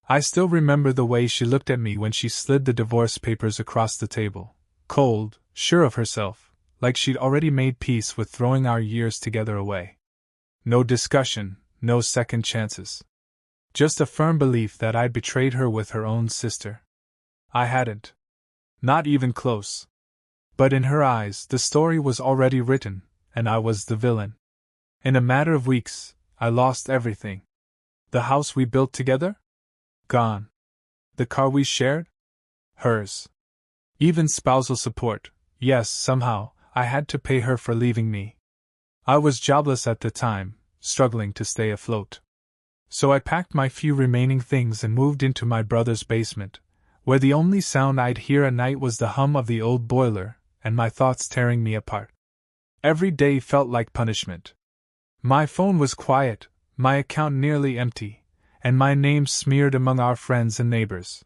I still remember the way she looked at me when she slid the divorce papers across the table. Cold, sure of herself, like she'd already made peace with throwing our years together away. No discussion, no second chances. Just a firm belief that I'd betrayed her with her own sister. I hadn't. Not even close. But in her eyes, the story was already written, and I was the villain. In a matter of weeks, I lost everything. The house we built together? Gone. The car we shared? Hers. Even spousal support, yes, somehow, I had to pay her for leaving me. I was jobless at the time, struggling to stay afloat. So I packed my few remaining things and moved into my brother's basement, where the only sound I'd hear at night was the hum of the old boiler, and my thoughts tearing me apart. Every day felt like punishment. My phone was quiet, my account nearly empty, and my name smeared among our friends and neighbors.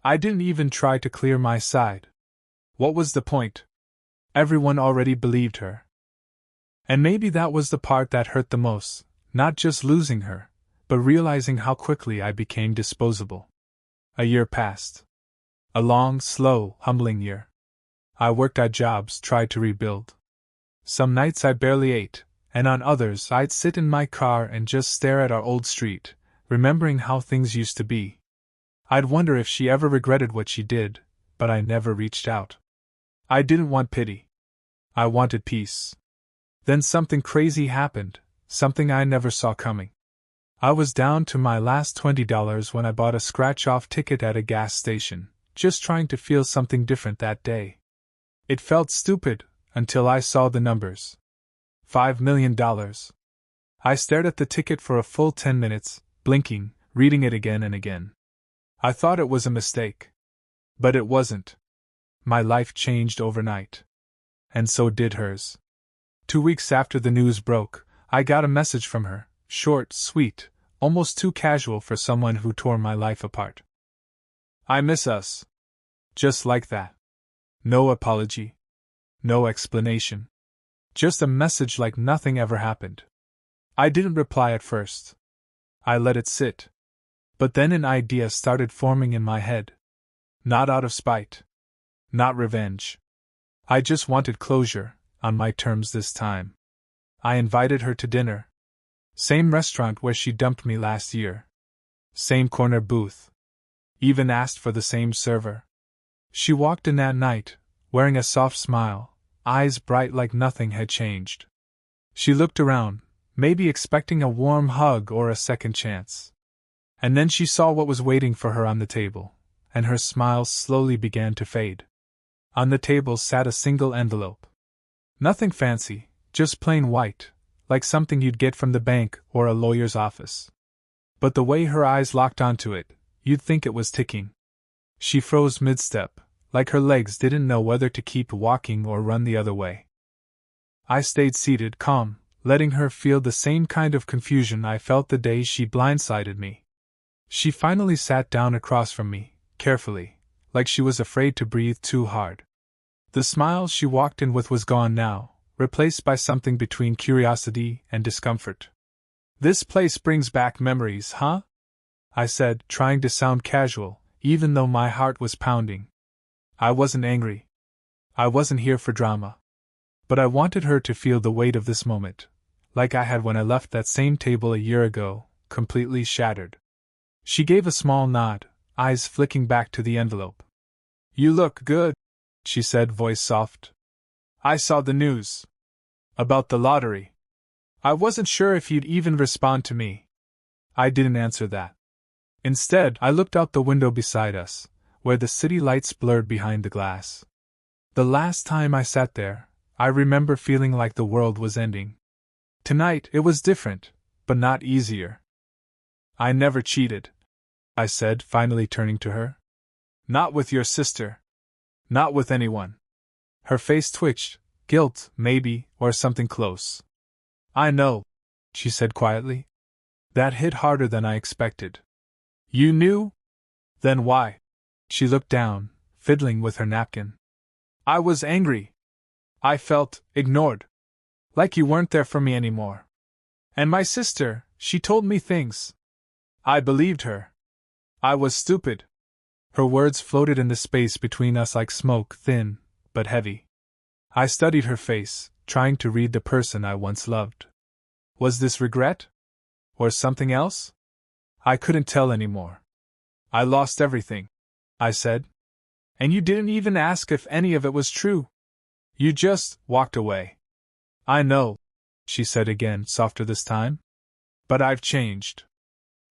I didn't even try to clear my side. What was the point? Everyone already believed her. And maybe that was the part that hurt the most, not just losing her, but realizing how quickly I became disposable. A year passed. A long, slow, humbling year. I worked at jobs, tried to rebuild. Some nights I barely ate, and on others I'd sit in my car and just stare at our old street, remembering how things used to be. I'd wonder if she ever regretted what she did, but I never reached out. I didn't want pity. I wanted peace. Then something crazy happened, something I never saw coming. I was down to my last $20 when I bought a scratch-off ticket at a gas station, just trying to feel something different that day. It felt stupid, until I saw the numbers. $5 million. I stared at the ticket for a full 10 minutes, blinking, reading it again and again. I thought it was a mistake. But it wasn't. My life changed overnight. And so did hers. 2 weeks after the news broke, I got a message from her, short, sweet, almost too casual for someone who tore my life apart. I miss us. Just like that. No apology. No explanation. Just a message like nothing ever happened. I didn't reply at first. I let it sit. But then an idea started forming in my head. Not out of spite. Not revenge. I just wanted closure, on my terms this time. I invited her to dinner. Same restaurant where she dumped me last year. Same corner booth. Even asked for the same server. She walked in that night, wearing a soft smile, eyes bright like nothing had changed. She looked around, maybe expecting a warm hug or a second chance. And then she saw what was waiting for her on the table, and her smile slowly began to fade. On the table sat a single envelope. Nothing fancy, just plain white, like something you'd get from the bank or a lawyer's office. But the way her eyes locked onto it, you'd think it was ticking. She froze mid-step, like her legs didn't know whether to keep walking or run the other way. I stayed seated, calm, letting her feel the same kind of confusion I felt the day she blindsided me. She finally sat down across from me, carefully, like she was afraid to breathe too hard. The smile she walked in with was gone now, replaced by something between curiosity and discomfort. "This place brings back memories, huh?" I said, trying to sound casual, even though my heart was pounding. I wasn't angry. I wasn't here for drama. But I wanted her to feel the weight of this moment, like I had when I left that same table a year ago, completely shattered. She gave a small nod, eyes flicking back to the envelope. "You look good," she said, voice soft. "I saw the news. About the lottery. I wasn't sure if you'd even respond to me." I didn't answer that. Instead, I looked out the window beside us, where the city lights blurred behind the glass. The last time I sat there, I remember feeling like the world was ending. Tonight it was different, but not easier. "I never cheated," I said, finally turning to her. "Not with your sister. Not with anyone." Her face twitched, guilt, maybe, or something close. "I know," she said quietly. That hit harder than I expected. "You knew? Then why?" She looked down, fiddling with her napkin. "I was angry. I felt ignored. Like you weren't there for me anymore. And my sister, she told me things. I believed her. I was stupid. Her words floated in the space between us like smoke, thin, but heavy. I studied her face, trying to read the person I once loved. Was this regret? Or something else? I couldn't tell anymore. I lost everything, I said. And you didn't even ask if any of it was true. You just walked away. I know, she said again, softer this time. But I've changed.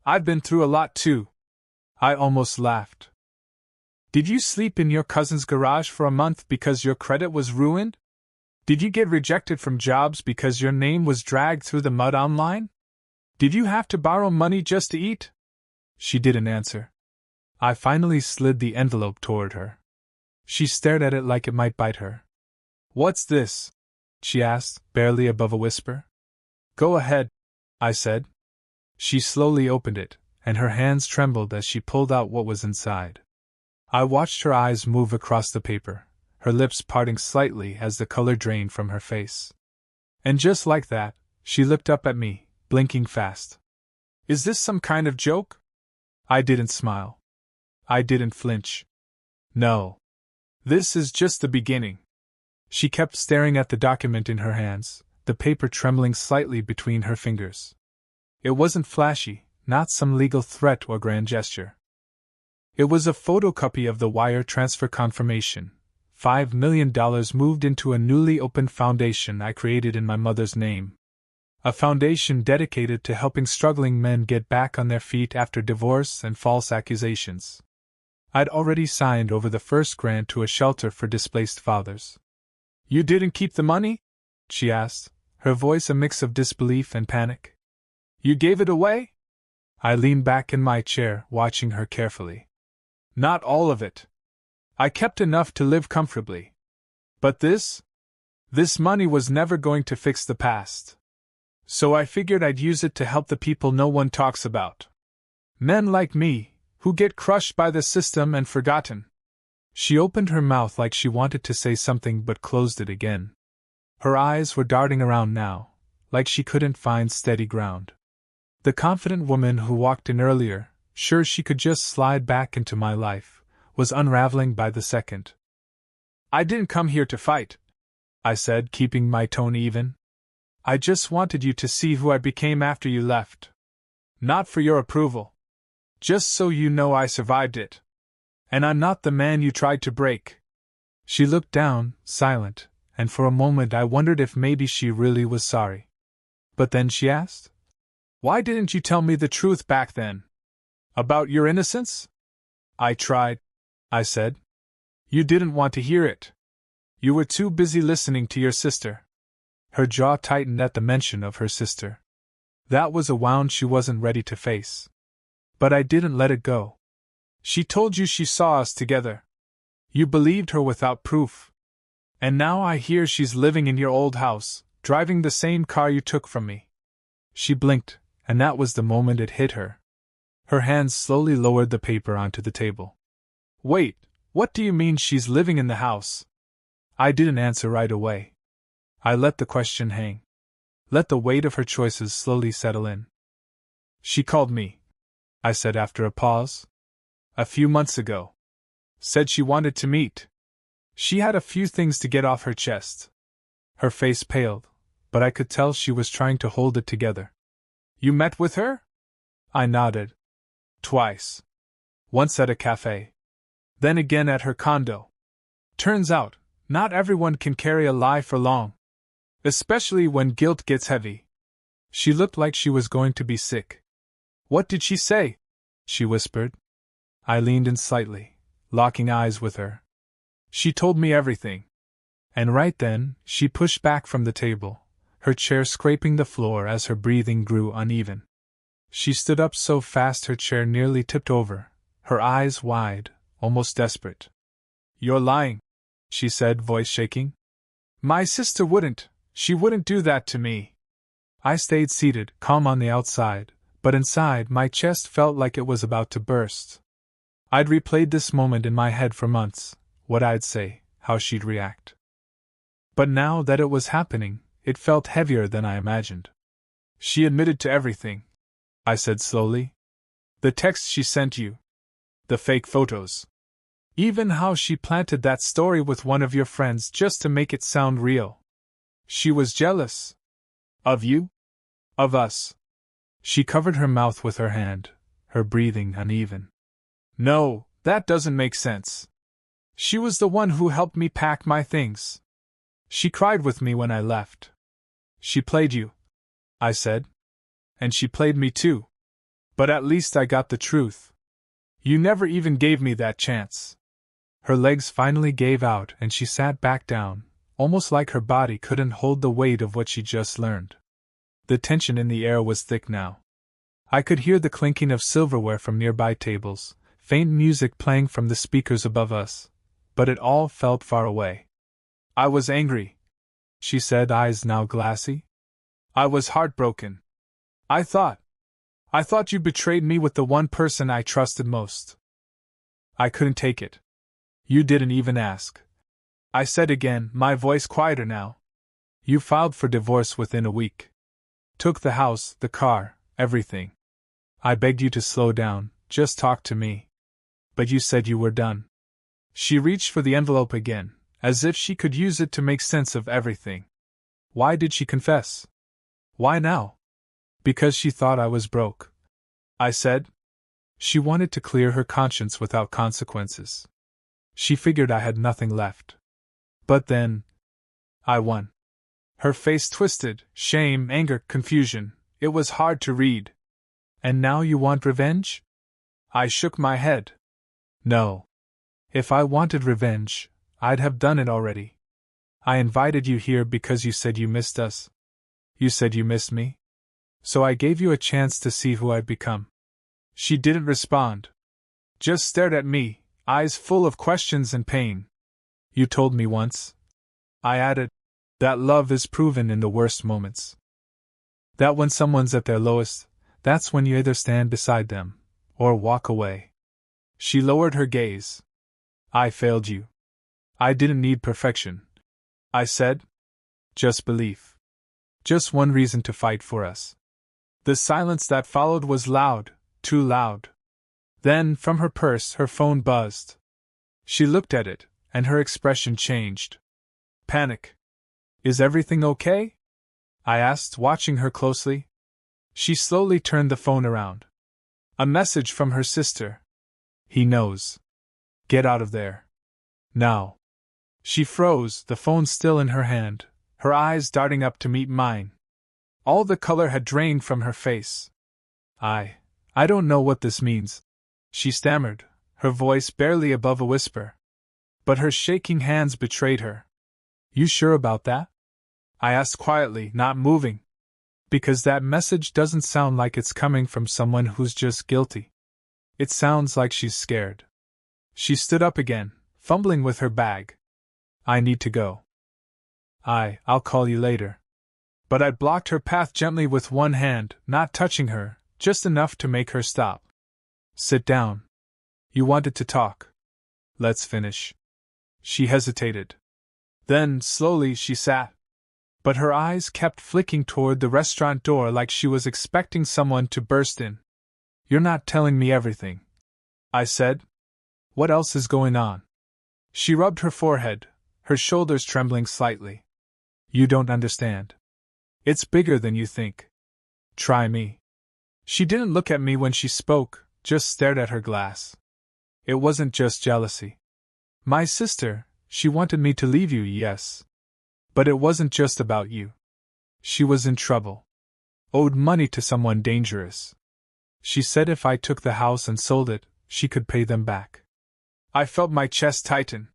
I've been through a lot too. I almost laughed. Did you sleep in your cousin's garage for a month because your credit was ruined? Did you get rejected from jobs because your name was dragged through the mud online? Did you have to borrow money just to eat? She didn't answer. I finally slid the envelope toward her. She stared at it like it might bite her. What's this? She asked, barely above a whisper. Go ahead, I said. She slowly opened it, and her hands trembled as she pulled out what was inside. I watched her eyes move across the paper, her lips parting slightly as the color drained from her face. And just like that, she looked up at me, blinking fast. Is this some kind of joke? I didn't smile. I didn't flinch. No. This is just the beginning. She kept staring at the document in her hands, the paper trembling slightly between her fingers. It wasn't flashy, not some legal threat or grand gesture. It was a photocopy of the wire transfer confirmation. $5 million moved into a newly opened foundation I created in my mother's name. A foundation dedicated to helping struggling men get back on their feet after divorce and false accusations. I'd already signed over the first grant to a shelter for displaced fathers. You didn't keep the money? She asked, her voice a mix of disbelief and panic. You gave it away? I leaned back in my chair, watching her carefully. Not all of it. I kept enough to live comfortably. But this money was never going to fix the past. So I figured I'd use it to help the people no one talks about. Men like me, who get crushed by the system and forgotten. She opened her mouth like she wanted to say something but closed it again. Her eyes were darting around now, like she couldn't find steady ground. The confident woman who walked in earlier, sure she could just slide back into my life, was unraveling by the second. I didn't come here to fight, I said, keeping my tone even. I just wanted you to see who I became after you left. Not for your approval. Just so you know I survived it. And I'm not the man you tried to break. She looked down, silent, and for a moment I wondered if maybe she really was sorry. But then she asked, why didn't you tell me the truth back then? About your innocence? I tried, I said. You didn't want to hear it. You were too busy listening to your sister. Her jaw tightened at the mention of her sister. That was a wound she wasn't ready to face. But I didn't let it go. She told you she saw us together. You believed her without proof. And now I hear she's living in your old house, driving the same car you took from me. She blinked, and that was the moment it hit her. Her hands slowly lowered the paper onto the table. Wait, what do you mean she's living in the house? I didn't answer right away. I let the question hang. Let the weight of her choices slowly settle in. She called me, I said after a pause. A few months ago. Said she wanted to meet. She had a few things to get off her chest. Her face paled, but I could tell she was trying to hold it together. You met with her? I nodded. Twice. Once at a cafe. Then again at her condo. Turns out, not everyone can carry a lie for long. Especially when guilt gets heavy. She looked like she was going to be sick. What did she say? She whispered. I leaned in slightly, locking eyes with her. She told me everything. And right then, she pushed back from the table, her chair scraping the floor as her breathing grew uneven. She stood up so fast her chair nearly tipped over, her eyes wide, almost desperate. You're lying, she said, voice shaking. My sister wouldn't, she wouldn't do that to me. I stayed seated, calm on the outside, but inside my chest felt like it was about to burst. I'd replayed this moment in my head for months, what I'd say, how she'd react. But now that it was happening, it felt heavier than I imagined. She admitted to everything, I said slowly. The text she sent you, The fake photos. Even how she planted that story with one of your friends just to make it sound real. She was jealous. Of you? Of us. She covered her mouth with her hand, her breathing uneven. No, that doesn't make sense. She was the one who helped me pack my things. She cried with me when I left. She played you, I said. And she played me too. But at least I got the truth. You never even gave me that chance. Her legs finally gave out and she sat back down, almost like her body couldn't hold the weight of what she just learned. The tension in the air was thick now. I could hear the clinking of silverware from nearby tables, faint music playing from the speakers above us, but it all felt far away. I was angry, she said, eyes now glassy. I was heartbroken. I thought you betrayed me with the one person I trusted most. I couldn't take it. You didn't even ask. I said again, my voice quieter now. You filed for divorce within a week. Took the house, the car, everything. I begged you to slow down, just talk to me. But you said you were done. She reached for the envelope again, as if she could use it to make sense of everything. Why did she confess? Why now? Because she thought I was broke, I said. She wanted to clear her conscience without consequences. She figured I had nothing left. But then, I won. Her face twisted, shame, anger, confusion. It was hard to read. And now you want revenge? I shook my head. No. If I wanted revenge, I'd have done it already. I invited you here because you said you missed us. You said you missed me. So I gave you a chance to see who I'd become. She didn't respond. Just stared at me, eyes full of questions and pain. You told me once, I added, that love is proven in the worst moments. That when someone's at their lowest, that's when you either stand beside them, or walk away. She lowered her gaze. I failed you. I didn't need perfection, I said. Just belief. Just one reason to fight for us. The silence that followed was loud, too loud. Then, from her purse, her phone buzzed. She looked at it, and her expression changed. Panic. Is everything okay? I asked, watching her closely. She slowly turned the phone around. A message from her sister. He knows. Get out of there. Now. She froze, the phone still in her hand, her eyes darting up to meet mine. All the color had drained from her face. I don't know what this means, she stammered, her voice barely above a whisper. But her shaking hands betrayed her. You sure about that? I asked quietly, not moving. Because that message doesn't sound like it's coming from someone who's just guilty. It sounds like she's scared. She stood up again, fumbling with her bag. I need to go. I'll call you later. But I blocked her path gently with one hand, not touching her, just enough to make her stop. Sit down. You wanted to talk. Let's finish. She hesitated. Then, slowly, she sat. But her eyes kept flicking toward the restaurant door like she was expecting someone to burst in. You're not telling me everything, I said. What else is going on? She rubbed her forehead, her shoulders trembling slightly. You don't understand. It's bigger than you think. Try me. She didn't look at me when she spoke, just stared at her glass. It wasn't just jealousy. My sister, she wanted me to leave you, yes. But it wasn't just about you. She was in trouble. Owed money to someone dangerous. She said if I took the house and sold it, she could pay them back. I felt my chest tighten.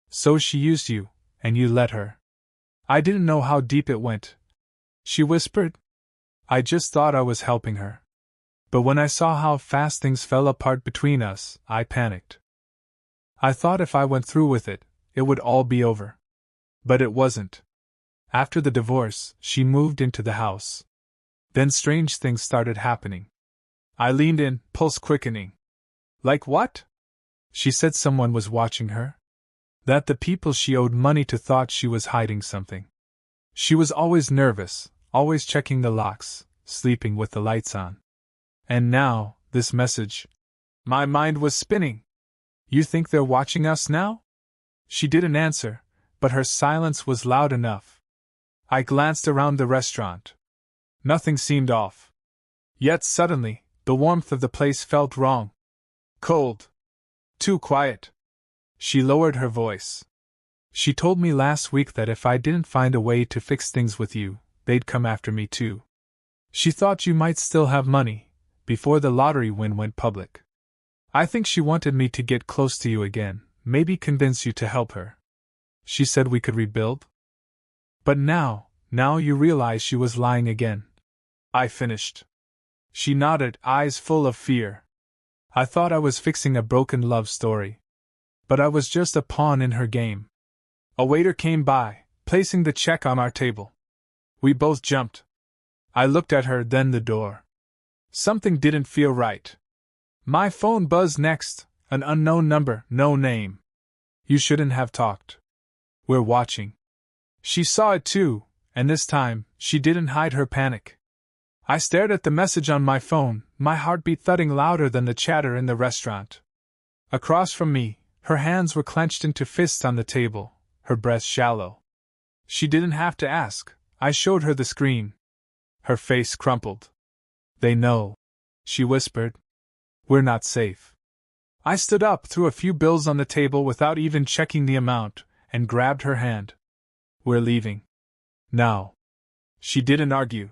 So she used you, and you let her. I didn't know how deep it went. She whispered. I just thought I was helping her. But when I saw how fast things fell apart between us, I panicked. I thought if I went through with it, it would all be over. But it wasn't. After the divorce, she moved into the house. Then strange things started happening. I leaned in, pulse quickening. Like what? She said someone was watching her. That the people she owed money to thought she was hiding something. She was always nervous, always checking the locks, sleeping with the lights on. And now, this message. My mind was spinning. You think they're watching us now? She didn't answer, but her silence was loud enough. I glanced around the restaurant. Nothing seemed off. Yet suddenly, the warmth of the place felt wrong. Cold. Too quiet. She lowered her voice. She told me last week that if I didn't find a way to fix things with you, they'd come after me too. She thought you might still have money, before the lottery win went public. I think she wanted me to get close to you again, maybe convince you to help her. She said we could rebuild? But now you realize she was lying again. I finished. She nodded, eyes full of fear. I thought I was fixing a broken love story. But I was just a pawn in her game. A waiter came by, placing the check on our table. We both jumped. I looked at her, then the door. Something didn't feel right. My phone buzzed next, an unknown number, no name. You shouldn't have talked. We're watching. She saw it too, and this time, she didn't hide her panic. I stared at the message on my phone, my heartbeat thudding louder than the chatter in the restaurant. Across from me, her hands were clenched into fists on the table, her breath shallow. She didn't have to ask. I showed her the screen. Her face crumpled. They know, she whispered. We're not safe. I stood up, threw a few bills on the table without even checking the amount, and grabbed her hand. We're leaving. Now. She didn't argue.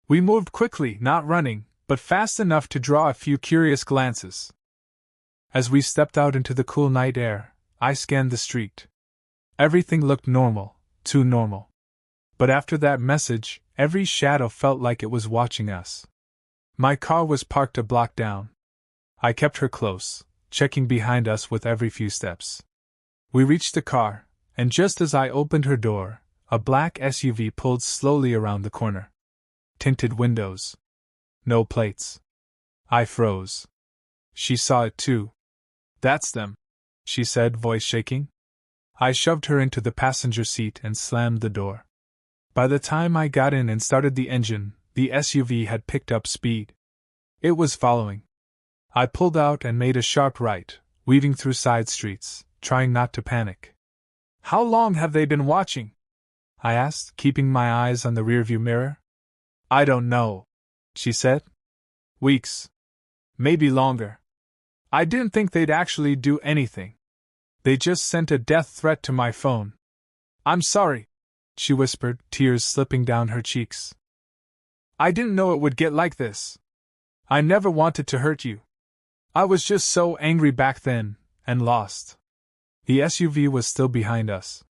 We moved quickly, not running, but fast enough to draw a few curious glances. As we stepped out into the cool night air, I scanned the street. Everything looked normal, too normal. But after that message, every shadow felt like it was watching us. My car was parked a block down. I kept her close, checking behind us with every few steps. We reached the car, and just as I opened her door, a black SUV pulled slowly around the corner. Tinted windows. No plates. I froze. She saw it too. That's them, she said, voice shaking. I shoved her into the passenger seat and slammed the door. By the time I got in and started the engine, the SUV had picked up speed. It was following. I pulled out and made a sharp right, weaving through side streets, trying not to panic. How long have they been watching? I asked, keeping my eyes on the rearview mirror. I don't know, she said. Weeks. Maybe longer. I didn't think they'd actually do anything. They just sent a death threat to my phone. I'm sorry, she whispered, tears slipping down her cheeks. I didn't know it would get like this. I never wanted to hurt you. I was just so angry back then, and lost. The SUV was still behind us.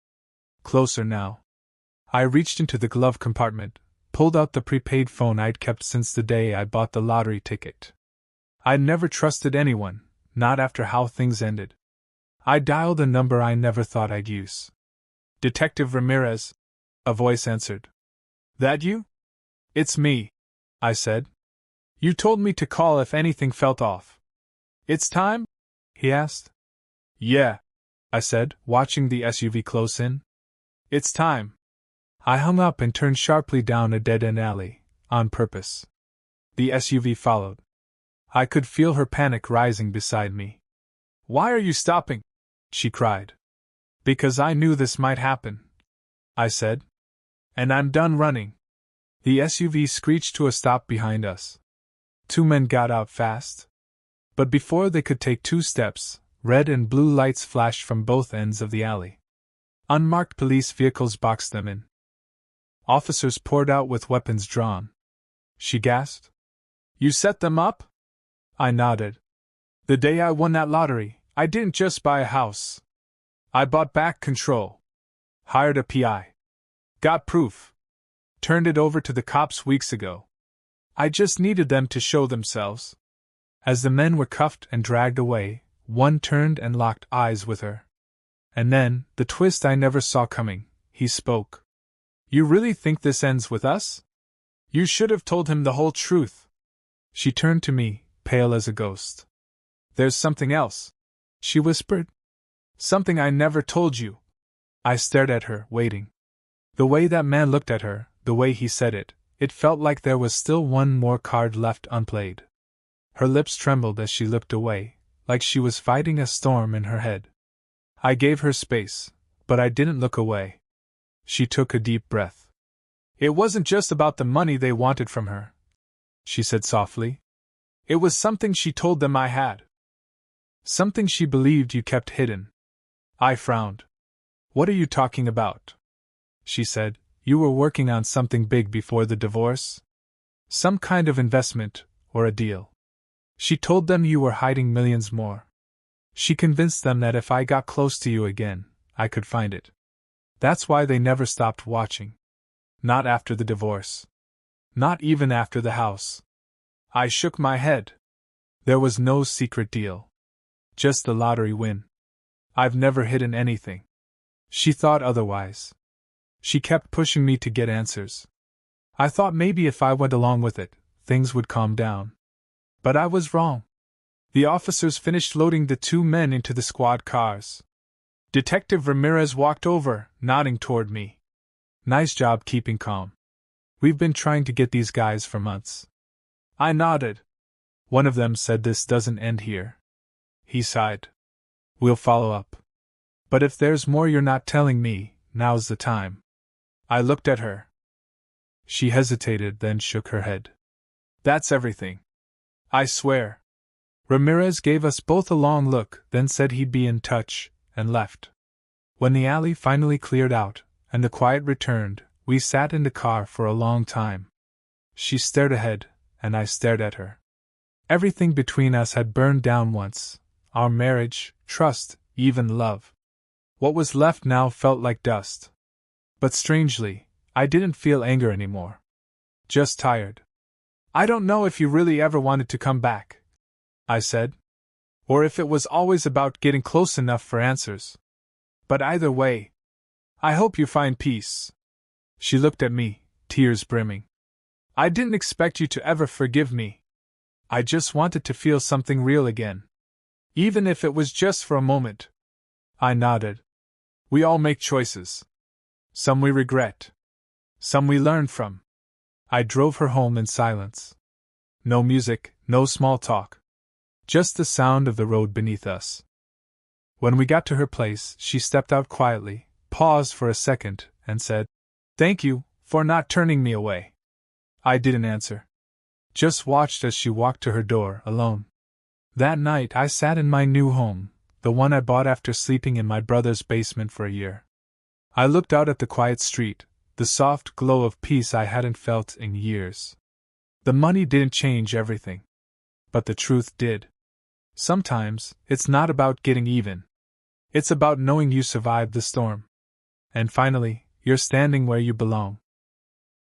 Closer now. I reached into the glove compartment, pulled out the prepaid phone I'd kept since the day I bought the lottery ticket. I'd never trusted anyone, not after how things ended. I dialed a number I never thought I'd use. Detective Ramirez, a voice answered. That you? It's me, I said. You told me to call if anything felt off. It's time? He asked. Yeah, I said, watching the SUV close in. It's time. I hung up and turned sharply down a dead-end alley, on purpose. The SUV followed. I could feel her panic rising beside me. Why are you stopping? She cried. Because I knew this might happen, I said. And I'm done running. The SUV screeched to a stop behind us. Two men got out fast. But before they could take 2 steps, red and blue lights flashed from both ends of the alley. Unmarked police vehicles boxed them in. Officers poured out with weapons drawn. She gasped. You set them up? I nodded. The day I won that lottery, I didn't just buy a house. I bought back control. Hired a PI. Got proof. Turned it over to the cops weeks ago. I just needed them to show themselves. As the men were cuffed and dragged away, one turned and locked eyes with her. And then, the twist I never saw coming, he spoke. You really think this ends with us? You should have told him the whole truth. She turned to me, pale as a ghost. There's something else, she whispered. Something I never told you. I stared at her, waiting. The way that man looked at her, the way he said it, it felt like there was still one more card left unplayed. Her lips trembled as she looked away, like she was fighting a storm in her head. I gave her space, but I didn't look away. She took a deep breath. It wasn't just about the money they wanted from her, she said softly. It was something she told them I had. Something she believed you kept hidden. I frowned. What are you talking about? She said. You were working on something big before the divorce? Some kind of investment, or a deal. She told them you were hiding millions more. She convinced them that if I got close to you again, I could find it. That's why they never stopped watching. Not after the divorce. Not even after the house. I shook my head. There was no secret deal. Just the lottery win. I've never hidden anything. She thought otherwise. She kept pushing me to get answers. I thought maybe if I went along with it, things would calm down. But I was wrong. The officers finished loading the two men into the squad cars. Detective Ramirez walked over, nodding toward me. Nice job keeping calm. We've been trying to get these guys for months. I nodded. One of them said this doesn't end here. He sighed. We'll follow up. But if there's more you're not telling me, now's the time. I looked at her. She hesitated, then shook her head. That's everything. I swear. Ramirez gave us both a long look, then said he'd be in touch, and left. When the alley finally cleared out, and the quiet returned, we sat in the car for a long time. She stared ahead, and I stared at her. Everything between us had burned down once. Our marriage, trust, even love. What was left now felt like dust. But strangely, I didn't feel anger anymore. Just tired. I don't know if you really ever wanted to come back, I said. Or if it was always about getting close enough for answers. But either way, I hope you find peace. She looked at me, tears brimming. I didn't expect you to ever forgive me. I just wanted to feel something real again. Even if it was just for a moment. I nodded. We all make choices. Some we regret. Some we learn from. I drove her home in silence. No music, no small talk. Just the sound of the road beneath us. When we got to her place, she stepped out quietly, paused for a second, and said, "Thank you for not turning me away." I didn't answer. Just watched as she walked to her door, alone. That night I sat in my new home, the one I bought after sleeping in my brother's basement for a year. I looked out at the quiet street, the soft glow of peace I hadn't felt in years. The money didn't change everything. But the truth did. Sometimes, it's not about getting even. It's about knowing you survived the storm. And finally, you're standing where you belong.